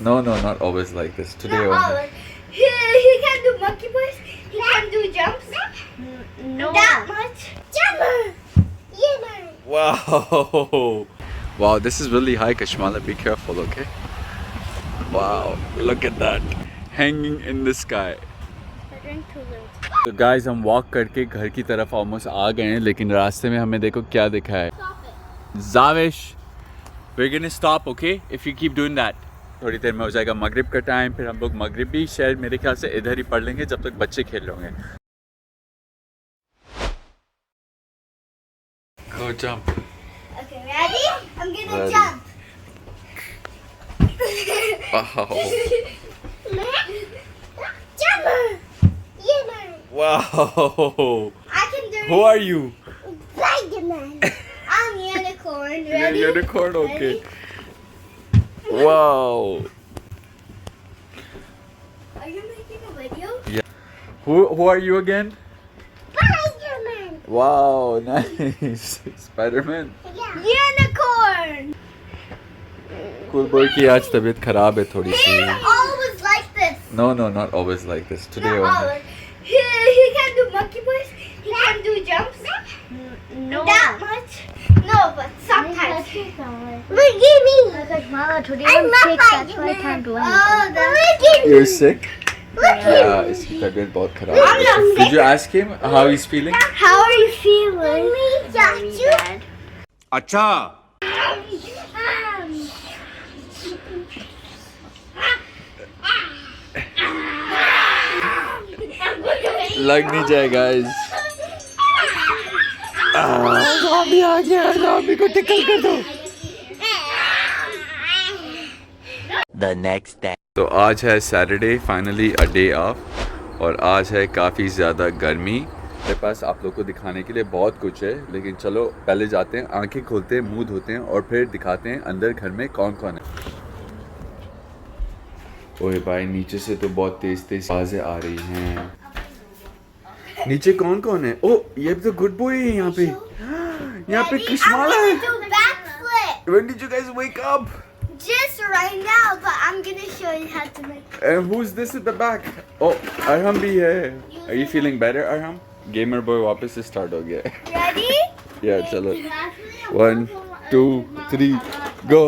No, no, not always like this. Today Not only. always. He can do monkey bars. He can do jumps. No. That much. Jumper. Yeah, man. Wow. Wow, this is really high, Kashmala. Be careful, okay? Wow, look at that. Hanging in the sky. तो guys हम walk करके घर की तरफ almost आ गए हैं, लेकिन रास्ते में हमें देखो क्या दिखा है. जाविश, we're gonna stop, okay? If you keep doing that. थोड़ी देर में हो जाएगा मगरिब का टाइम, फिर हम लोग मगरिब भी शायद मेरे ख्याल से इधर ही पढ़ लेंगे जब तक बच्चे खेल रहे होंगे. Go jump. Okay, ready? I'm gonna Ready. jump. Wow. Jumper. Yeah, man. Wow. I can do Who are you? Spider-Man. I'm unicorn. Ready? You're unicorn, okay. Ready? Wow. Are you making a video? Who are you again? Spider-Man. Wow, nice. Spider-Man. Yeah. Unicorn. Cool boy की आज तबीयत खराब है थोड़ी सी. He's always like this. No, no, not always like this. Today Not only. always. He can do monkey bars. He can do jumps. No. That much. No, but sometimes. Look Look at me. at Mala, today I'm I'm not sick, that's why I Spider-Man. can't do Oh, anything. look at me. You're sick? Look at Yeah, me. इसकी तबीयत बहुत खराब I'm not है. sick. Did you ask him how he's feeling? How are you feeling? Very bad. अच्छा. लग नहीं जाए guys. Zombie आ गया. ज़ॉम्बी को टिकल कर दो. The next day. तो आज है Saturday, finally a day of, और आज है काफ़ी ज़्यादा गर्मी. मेरे पास आप लोग को दिखाने के लिए बहुत कुछ है, लेकिन चलो पहले जाते हैं, आंखें खोलते हैं, मुंह धोते हैं और फिर दिखाते हैं अंदर घर में कौन कौन है. ओए भाई, नीचे से तो बहुत तेज तेज आवाज़ें आ रही हैं. नीचे कौन कौन है? ओ, ये तो गुड बॉय है यहाँ पे. यहाँ पे कश्माला है. Do backflip. When did you guys wake up? Just right now, but I'm gonna show you how to make. And who's this at the back? Oh, Arham भी है. Are you feeling better, Arham? Gamer boy वापस से start हो गया है. Ready? Yeah, चलो. 1, 2, 3, go.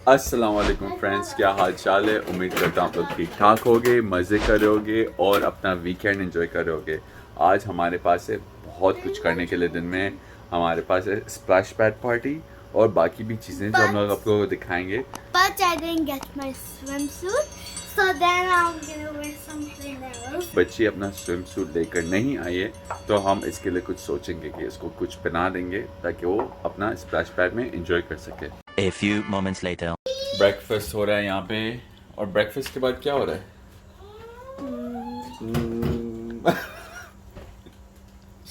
अस्सलाम वालेकुम फ्रेंड्स, क्या हाल चाल है? उम्मीद करता हूँ आप लोग ठीक ठाक होगे, मज़े करोगे और अपना वीकेंड एंजॉय करोगे. आज हमारे पास है बहुत कुछ करने के लिए. दिन में हमारे पास है स्प्लैश पैड पार्टी और बाकी भी चीज़ें जो हम लोग आपको दिखाएंगे. But I didn't get my swimsuit, so then I'm gonna wear something else. बच्ची अपना स्विम सूट लेकर नहीं आई है, तो हम इसके लिए कुछ सोचेंगे कि इसको कुछ पहना देंगे ताकि वो अपना स्प्लैश पैड में एंजॉय कर सके. A few moments later. Breakfast हो रहा है यहाँ पे, और ब्रेकफास्ट के बाद क्या हो रहा है?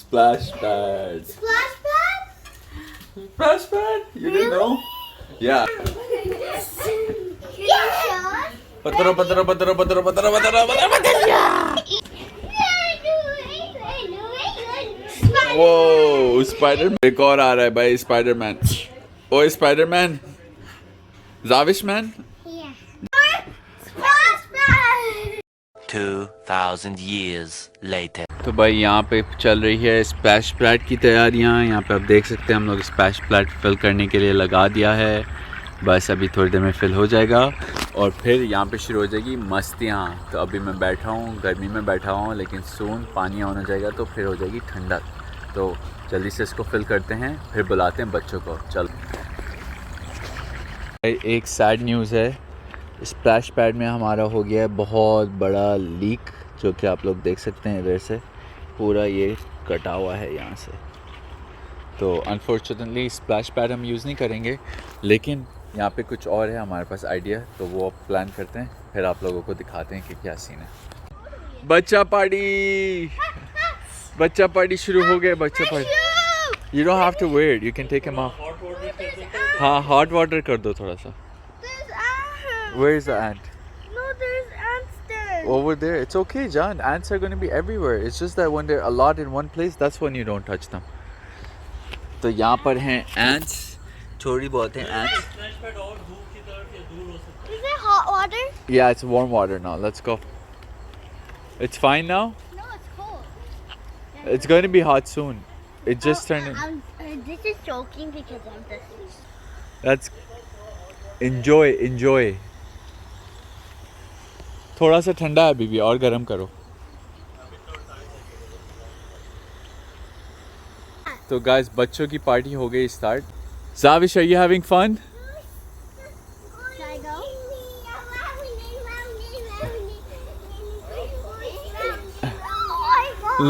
Splash pad. Splash pad? Splash pad? You didn't know? Yeah. Can you show us? पत्थरों पत्थरों पत्थरों पत्थरों पत्थरों पत्थरों पत्थरों पत्थरों. वो स्पाइडर एक और आ रहा है भाई. स्पाइडरमैन. Oh Spiderman. जाविश man. Yeah. Splash pad! 2,000 years later. तो भाई यहाँ पे चल रही है स्प्लैश पैड की तैयारियाँ. यहाँ पे आप देख सकते हैं हम लोग स्प्लैश पैड फिल करने के लिए लगा दिया है. बस अभी थोड़ी देर में फिल हो जाएगा और फिर यहाँ पे शुरू हो जाएगी मस्तियाँ. तो अभी मैं बैठा हूँ, गर्मी में बैठा हूँ, लेकिन सून पानी होना जाएगा तो फिर हो जाएगी ठंडक. तो जल्दी से इसको फिल करते हैं, फिर बुलाते हैं बच्चों को. चल. एक सैड न्यूज़ है. स्प्लैश पैड में हमारा हो गया है बहुत बड़ा लीक, जो कि आप लोग देख सकते हैं इधर से पूरा ये कटा हुआ है यहाँ से. तो अनफॉर्चुनेटली स्प्लैश पैड हम यूज़ नहीं करेंगे, लेकिन यहाँ पे कुछ और है हमारे पास आइडिया, तो वो प्लान करते हैं, फिर आप लोगों को दिखाते हैं कि क्या सीन है. बच्चा पार्टी शुरू हो गया. बच्चा party. You don't have to wait, you can take him off. हाँ, हॉट वाटर कर दो थोड़ा सा. There's ants. Where is the ant? No, there's ants there. Over there. It's okay, John. Ants are going to be everywhere. It's just that when they're a lot in one place, that's when you don't touch them. तो यहाँ पर हैं ants. छोरी बहुत हैं ants. Is it hot water? Yeah, it's warm water now. Let's go. It's fine now. No, it's cold. It's going to be hot soon. It just turned. This is joking because I'm thirsty. That's enjoy. थोड़ा सा ठंडा है बीबी और गर्म करो. तो guys बच्चों की पार्टी हो गई start. Zavish, are you having fun? Should I go?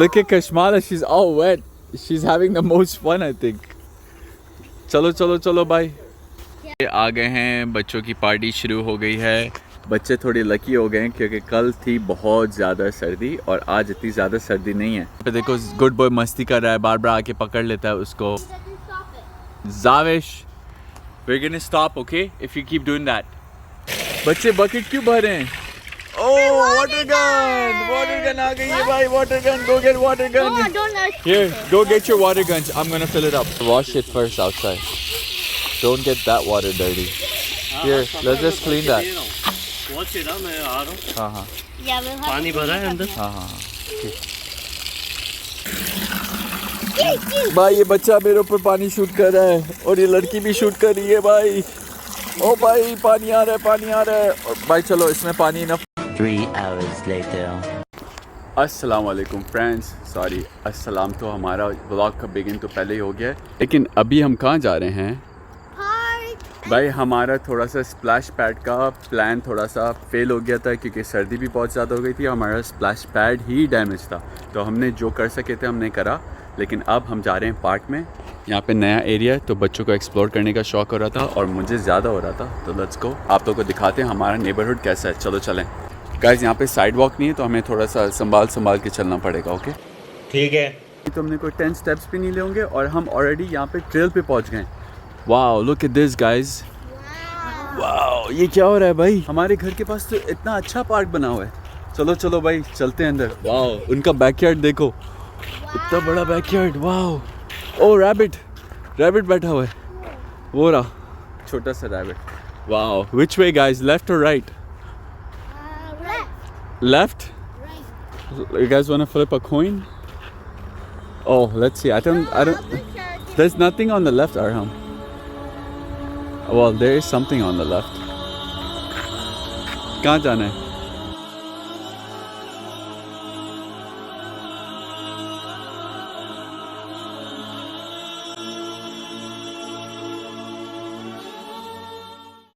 Look at Kashmala, she's all wet. She's having the most fun, I think. चलो bye. आ गए हैं, बच्चों की पार्टी शुरू हो गई है. बच्चे थोड़े लकी हो गए हैं क्योंकि कल थी बहुत ज़्यादा सर्दी और आज इतनी ज़्यादा सर्दी नहीं है. देखो गुड बॉय मस्ती कर रहा है, बार बार आके पकड़ लेता है उसको. Zavish, we're gonna stop, okay? If you keep doing that. बच्चे बकेट क्यों भर रहे हैं? Oh, water gun आ गई है भाई. Water gun, go get water gun. No, don't Here, go get your water guns. I'm gonna fill it up. Wash it first outside. Don't get that water dirty. Here, let's just clean that. Watch it, मैं आ रहा हूँ. हाँ. Yeah, we'll have पानी भरा है अंदर. हाँ. भाई ये बच्चा मेरे ऊपर पानी शूट कर रहा है और ये लड़की भी शूट कर रही है भाई. ओ भाई पानी आ रहा है. और भाई चलो इसमें पानी ना. 3 hours later. अस्सलाम वालेकुम फ्रेंड्स. सॉरी, अस्सलाम तो हमारा ब्लॉग का बिगिन तो पहले ही हो गया है. लेकिन अभी हम कहाँ जा रहे हैं भाई? हमारा थोड़ा सा स्प्लैश पैड का प्लान थोड़ा सा फेल हो गया था क्योंकि सर्दी भी बहुत ज़्यादा हो गई थी. हमारा स्प्लैश पैड ही डैमेज था तो हमने जो कर सके थे हमने करा. लेकिन अब हम जा रहे हैं पार्क में. यहाँ पे नया एरिया है तो बच्चों को एक्सप्लोर करने का शौक़ हो रहा था और मुझे ज़्यादा हो रहा था. तो लेट्स गो, आप लोगों को दिखाते हैं हमारा नेबरहुड कैसा है. चलो चलें गाइस. यहाँ पे साइड वॉक नहीं है तो हमें थोड़ा सा संभाल के चलना पड़ेगा. ओके ठीक है. तो हमने कोई 10 स्टेप्स भी नहीं ले होंगे और हम ऑलरेडी यहाँ पे ट्रेल पे पहुँच गए. Wow, look at this guys. Wow, ये क्या हो रहा है भाई? हमारे घर के पास तो इतना अच्छा पार्क बना हुआ है. चलो भाई चलते हैं अंदर. वाओ, उनका बैकयार्ड देखो, इतना बड़ा बैकयार्ड. वाओ. ओ रैबिट बैठा हुआ है. वो रहा छोटा सा rabbit. Wow. Which way guys, left और right? Left? Right. You guys want to flip a coin? Oh, let's see. I don't. There's nothing on the left, Arham. Well, there is something on the left. कहाँ जाना है?